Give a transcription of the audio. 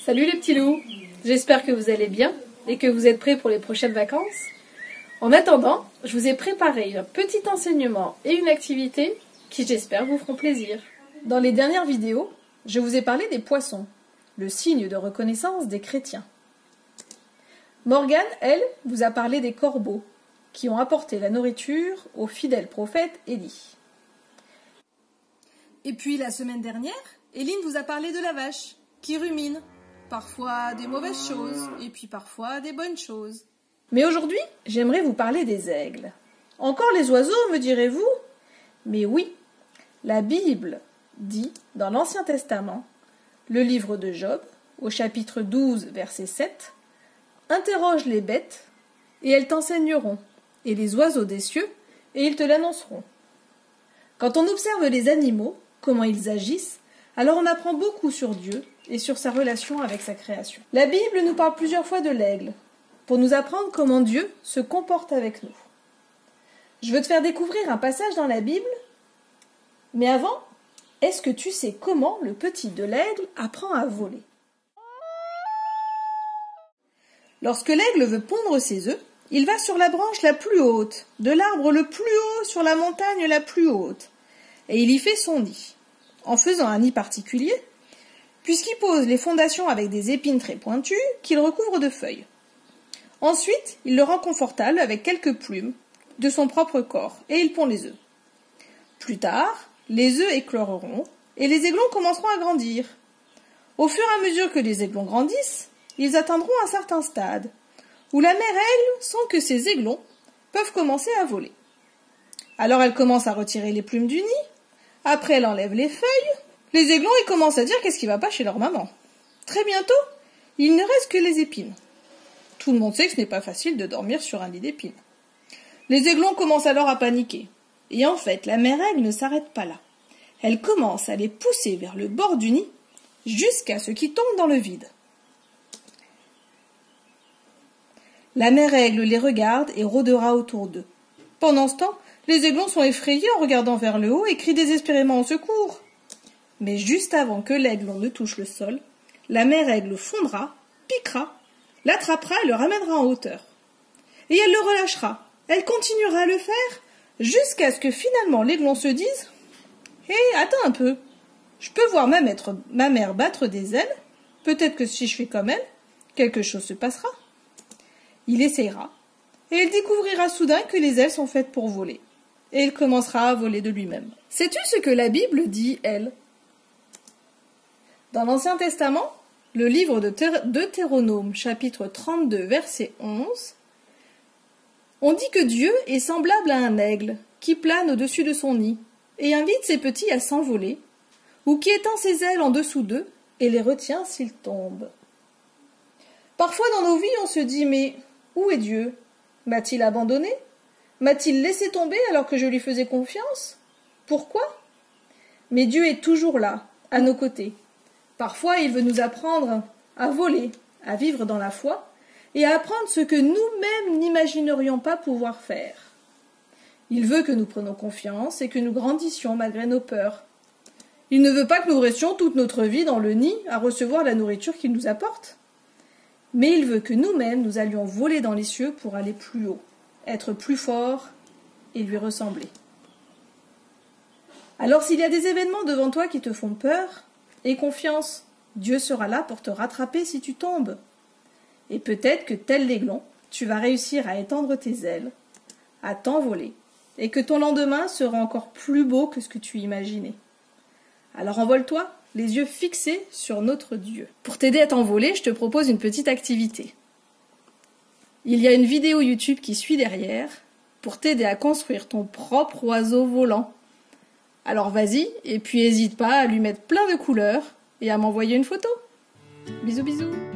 Salut les petits loups, j'espère que vous allez bien et que vous êtes prêts pour les prochaines vacances. En attendant, je vous ai préparé un petit enseignement et une activité qui j'espère vous feront plaisir. Dans les dernières vidéos, je vous ai parlé des poissons, le signe de reconnaissance des chrétiens. Morgane, elle, vous a parlé des corbeaux qui ont apporté la nourriture au fidèle prophète Élie. Et puis la semaine dernière, Éline vous a parlé de la vache qui rumine. Parfois des mauvaises choses, et puis parfois des bonnes choses. Mais aujourd'hui, j'aimerais vous parler des aigles. Encore les oiseaux, me direz-vous? Mais oui, la Bible dit, dans l'Ancien Testament, le livre de Job, au chapitre 12, verset 7, « Interroge les bêtes, et elles t'enseigneront, et les oiseaux des cieux, et ils te l'annonceront. » Quand on observe les animaux, comment ils agissent, alors on apprend beaucoup sur Dieu et sur sa relation avec sa création. La Bible nous parle plusieurs fois de l'aigle, pour nous apprendre comment Dieu se comporte avec nous. Je veux te faire découvrir un passage dans la Bible, mais avant, est-ce que tu sais comment le petit de l'aigle apprend à voler? Lorsque l'aigle veut pondre ses œufs, il va sur la branche la plus haute, de l'arbre le plus haut sur la montagne la plus haute, et il y fait son nid. En faisant un nid particulier, puisqu'il pose les fondations avec des épines très pointues qu'il recouvre de feuilles. Ensuite, il le rend confortable avec quelques plumes de son propre corps, et il pond les œufs. Plus tard, les œufs écloreront, et les aiglons commenceront à grandir. Au fur et à mesure que les aiglons grandissent, ils atteindront un certain stade, où la mère aigle sent que ces aiglons peuvent commencer à voler. Alors elle commence à retirer les plumes du nid. Après, elle enlève les feuilles. Les aiglons, ils commencent à dire qu'est-ce qui va pas chez leur maman. Très bientôt, il ne reste que les épines. Tout le monde sait que ce n'est pas facile de dormir sur un lit d'épines. Les aiglons commencent alors à paniquer. Et en fait, la mère aigle ne s'arrête pas là. Elle commence à les pousser vers le bord du nid, jusqu'à ce qu'ils tombent dans le vide. La mère aigle les regarde et rôdera autour d'eux. Pendant ce temps, les aiglons sont effrayés en regardant vers le haut et crient désespérément au secours. Mais juste avant que l'aiglon ne touche le sol, la mère aigle fondra, piquera, l'attrapera et le ramènera en hauteur. Et elle le relâchera. Elle continuera à le faire jusqu'à ce que finalement l'aiglon se dise « Hé, attends un peu, je peux voir ma mère battre des ailes, peut-être que si je fais comme elle, quelque chose se passera. » Il essayera, et il découvrira soudain que les ailes sont faites pour voler. Et il commencera à voler de lui-même. Sais-tu ce que la Bible dit, elle? Dans l'Ancien Testament, le livre de Deutéronome, chapitre 32, verset 11, on dit que Dieu est semblable à un aigle qui plane au-dessus de son nid et invite ses petits à s'envoler, ou qui étend ses ailes en dessous d'eux et les retient s'ils tombent. Parfois dans nos vies, on se dit « Mais où est Dieu? M'a-t-il abandonné? M'a-t-il laissé tomber alors que je lui faisais confiance? Pourquoi? » Mais Dieu est toujours là, à nos côtés. Parfois, il veut nous apprendre à voler, à vivre dans la foi, et à apprendre ce que nous-mêmes n'imaginerions pas pouvoir faire. Il veut que nous prenions confiance et que nous grandissions malgré nos peurs. Il ne veut pas que nous restions toute notre vie dans le nid à recevoir la nourriture qu'il nous apporte. Mais il veut que nous-mêmes nous allions voler dans les cieux pour aller plus haut, être plus forts et lui ressembler. Alors s'il y a des événements devant toi qui te font peur, aie confiance, Dieu sera là pour te rattraper si tu tombes. Et peut-être que tel l'aiglon, tu vas réussir à étendre tes ailes, à t'envoler, et que ton lendemain sera encore plus beau que ce que tu imaginais. Alors envole-toi, les yeux fixés sur notre Dieu. Pour t'aider à t'envoler, je te propose une petite activité. Il y a une vidéo YouTube qui suit derrière pour t'aider à construire ton propre oiseau volant. Alors vas-y, et puis n'hésite pas à lui mettre plein de couleurs et à m'envoyer une photo. Bisous bisous.